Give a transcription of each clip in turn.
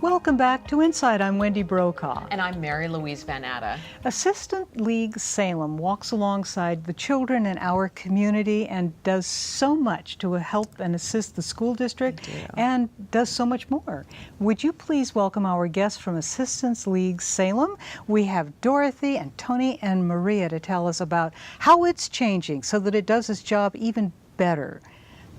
Welcome back to InSight. I'm Wendy Brokaw. And I'm Mary Louise Van Atta. Assistant League Salem walks alongside the children in our community and does so much to help and assist the school district and does so much more. Would you please welcome our guests from Assistance League Salem? We have Dorothy and Tony and Maria to tell us about how it's changing so that it does its job even better.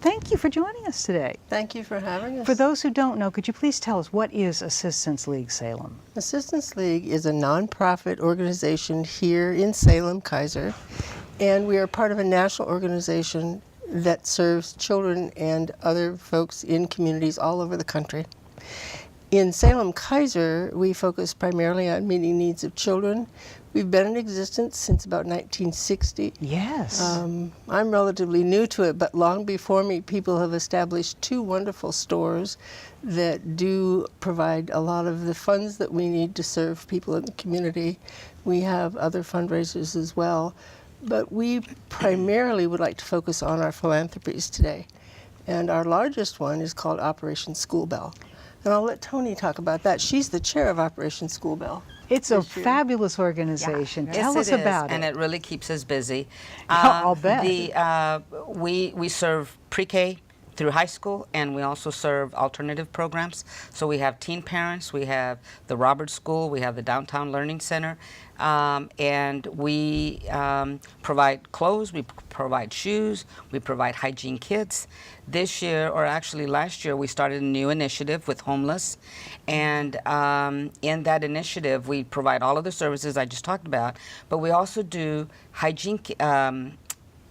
Thank you for joining us today. Thank you for having us. For those who don't know, could you please tell us what is Assistance League Salem? Assistance League is a nonprofit organization here in Salem, Kaiser, and we are part of a national organization that serves children and other folks in communities all over the country. In Salem, Kaiser, we focus primarily on meeting needs of children. We've been in existence since about 1960. Yes. I'm relatively new to it, but long before me, people have established two wonderful stores that do provide a lot of the funds that we need to serve people in the community. We have other fundraisers as well, but we primarily would like to focus on our philanthropies today. And our largest one is called Operation School Bell. And I'll let Tony talk about that. She's the chair of Operation School Bell. It's a fabulous organization. Tell us about it. And it really keeps us busy. I'll bet. We serve pre-K through high school, and we also serve alternative programs. So we have teen parents, we have the Roberts School, we have the Downtown Learning Center, and we provide clothes, we provide shoes, we provide hygiene kits. This year, or actually last year, we started a new initiative with homeless, and in that initiative we provide all of the services I just talked about, but we also do hygiene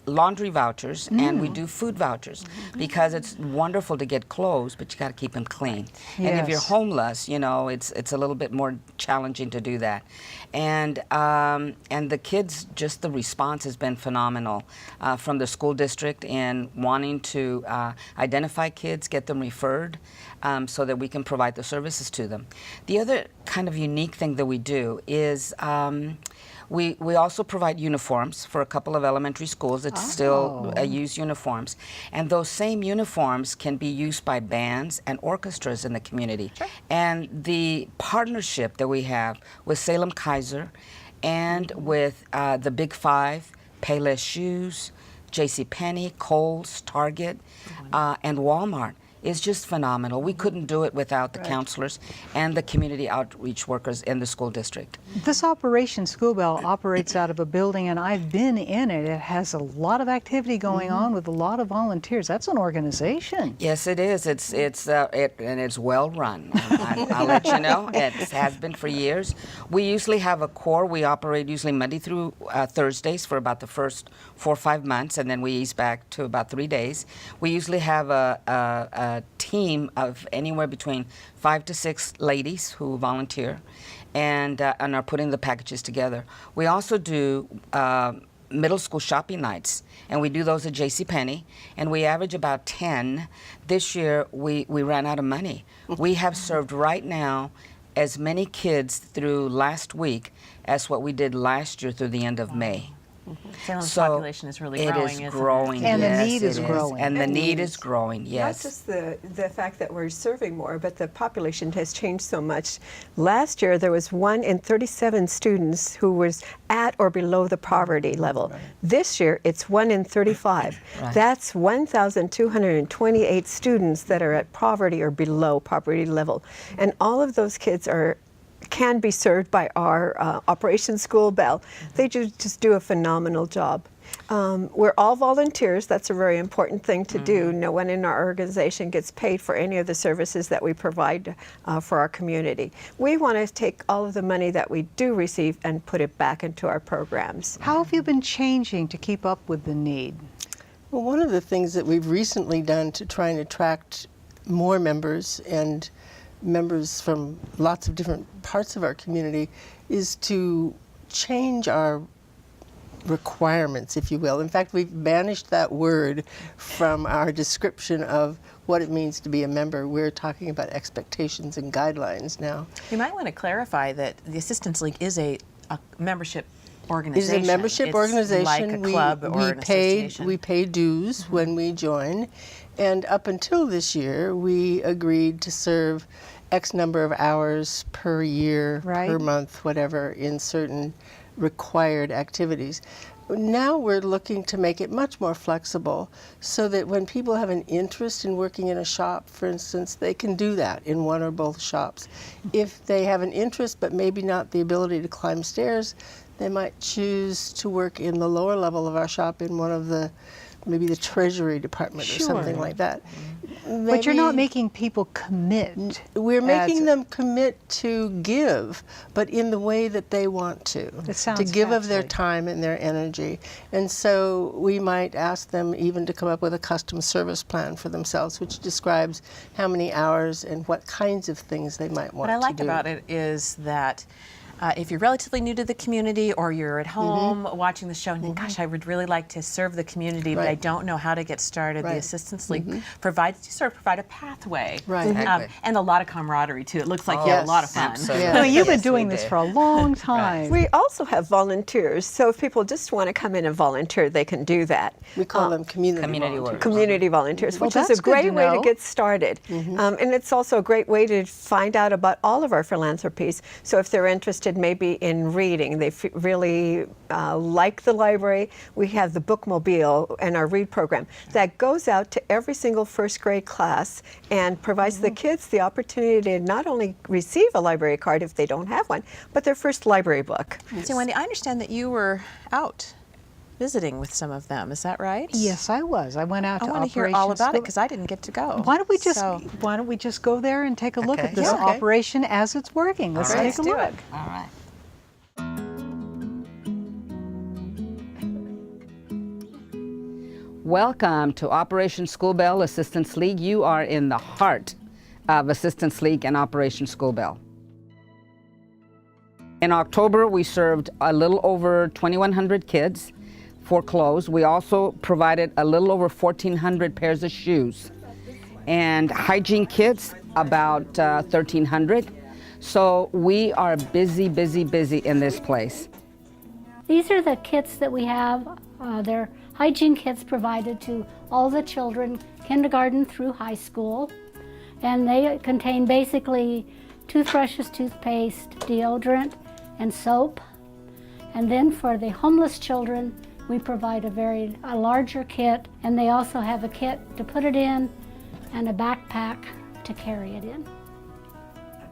laundry vouchers, and we do food vouchers, because it's wonderful to get clothes, but you got to keep them clean. Yes. And if you're homeless, you know, it's a little bit more challenging to do that. And the kids, just the response has been phenomenal from the school district in wanting to identify kids, get them referred, so that we can provide the services to them. The other kind of unique thing that we do is we also provide uniforms for a couple of elementary schools that still use uniforms. And those same uniforms can be used by bands and orchestras in the community. Sure. And the partnership that we have with Salem Kaiser and with the Big Five, Payless Shoes, JCPenney, Kohl's, Target, and Walmart is just phenomenal. We couldn't do it without the counselors and the community outreach workers in the school district. This Operation School Bell operates out of a building, and I've been in it. It has a lot of activity going on with a lot of volunteers. That's an organization. Yes, it is. And it's well run. I'll let you know. It has been for years. We usually have a core. We operate usually Monday through Thursdays for about the first 4 or 5 months, and then we ease back to about 3 days. We usually have a team of anywhere between 5 to 6 ladies who volunteer and are putting the packages together. We also do middle school shopping nights, and we do those at JCPenney, and we average about 10. This year we ran out of money. We have served right now as many kids through last week as what we did last year through the end of May. Salem's population is really growing, isn't it? Growing, and yes, the need is growing. And the need is growing, yes. Not just the fact that we're serving more, but the population has changed so much. Last year, there was 1 in 37 students who was at or below the poverty level. Right. This year, it's 1 in 35. Right. That's 1,228 students that are at poverty or below poverty level. And all of those kids can be served by our Operation School Bell. They just do a phenomenal job. We're all volunteers. That's a very important thing to do. No one in our organization gets paid for any of the services that we provide for our community. We want to take all of the money that we do receive and put it back into our programs. How have you been changing to keep up with the need? Well, one of the things that we've recently done to try and attract more members and members from lots of different parts of our community is to change our requirements, if you will. In fact, we've banished that word from our description of what it means to be a member. We're talking about expectations and guidelines now. You might want to clarify that the Assistance League is a membership organization. It's a membership organization. Like a club or an association. We pay dues when we join, and up until this year, we agreed to serve X number of hours per year, Right. per month, whatever, in certain required activities. Now we're looking to make it much more flexible so that when people have an interest in working in a shop, for instance, they can do that in one or both shops. If they have an interest but maybe not the ability to climb stairs, they might choose to work in the lower level of our shop in one of the, maybe the treasury department or something Sure. like that. But you're not Maybe- making people commit. We're making as- them commit to give, but in the way that they want to. That sounds to give of their fancy. time and their energy. And so we might ask them even to come up with a custom service plan for themselves, which describes how many hours and what kinds of things they might want What I to like do. about it is that if you're relatively new to the community or you're at home watching the show and think, gosh, I would really like to serve the community, but I Right. don't know how to get started, the Right. Assistance League provides a pathway. Right. Exactly. And a lot of camaraderie, too. It looks like you have a lot of fun. Absolutely. Yeah. No, you've been Yes, we doing this do. for a long time. We also have volunteers, so if people just want to come in and volunteer, they can do that. We call them community Community volunteers. workers. Community volunteers, which is that's a good great to way to know. get started. And it's also a great way to find out about all of our philanthropies. So if they're interested maybe in reading, they really like the library, we have the Bookmobile and our Read program that goes out to every single first grade class and provides the kids the opportunity to not only receive a library card if they don't have one, but their first library book. So, Wendy, I understand that you were out visiting with some of them. Is that right? Yes, I was. I went out I to want to hear Operation all about it School- because I didn't get to go. Why don't we just So- go there and take a look Okay. at this Yeah, okay. operation as it's working? Let's All right. take a Let's do look. it. All right. Welcome to Operation School Bell Assistance League. You are in the heart of Assistance League and Operation School Bell. In October, we served a little over 2,100 kids for clothes. We also provided a little over 1,400 pairs of shoes. And hygiene kits, about 1,300. So we are busy, busy, busy in this place. These are the kits that we have. They're hygiene kits provided to all the children, kindergarten through high school. And they contain basically toothbrushes, toothpaste, deodorant, and soap. And then for the homeless children, we provide a larger kit, and they also have a kit to put it in and a backpack to carry it in.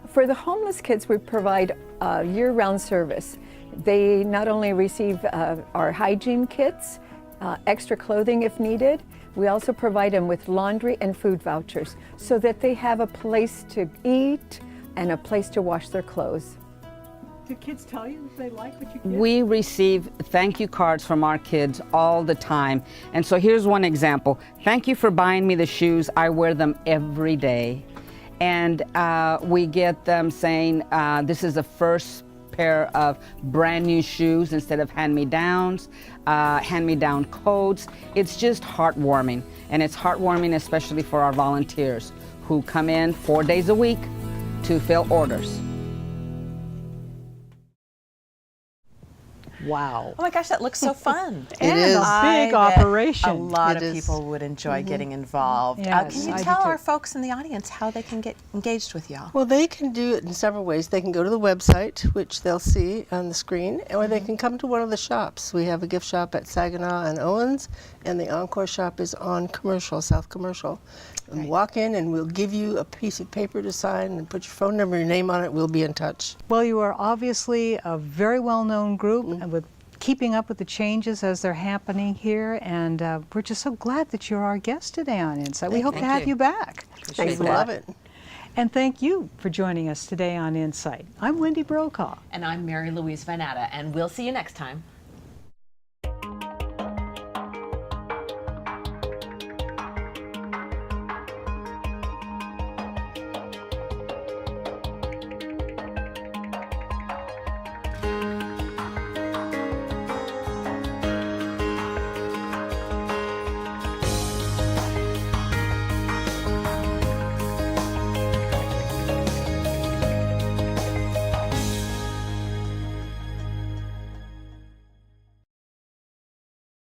For the homeless kids, we provide year-round service. They not only receive our hygiene kits, extra clothing if needed, we also provide them with laundry and food vouchers so that they have a place to eat and a place to wash their clothes. Do kids tell you if they like what you give? We receive thank you cards from our kids all the time. And so here's one example. Thank you for buying me the shoes. I wear them every day. And we get them saying, this is the first pair of brand new shoes instead of hand-me-downs, hand-me-down coats. It's just heartwarming. And it's heartwarming especially for our volunteers who come in 4 days a week to fill orders. Wow. Oh my gosh, that looks so fun. And is. a I big bet operation. A lot It of is. people would enjoy getting involved. Yes, Can you I do tell too. our folks in the audience how they can get engaged with y'all? Well, they can do it in several ways. They can go to the website, which they'll see on the screen, or they can come to one of the shops. We have a gift shop at Saginaw and Owens, and the Encore shop is on Commercial, South Commercial. And walk in, and we'll give you a piece of paper to sign and put your phone number, your name on it. We'll be in touch. Well, you are obviously a very well-known group and with keeping up with the changes as they're happening here, and we're just so glad that you're our guest today on InSight. We hope to Thank have you. you back. Thanks a We lot. love it. And thank you for joining us today on InSight. I'm Wendy Brokaw. And I'm Mary Louise Vannatta, and we'll see you next time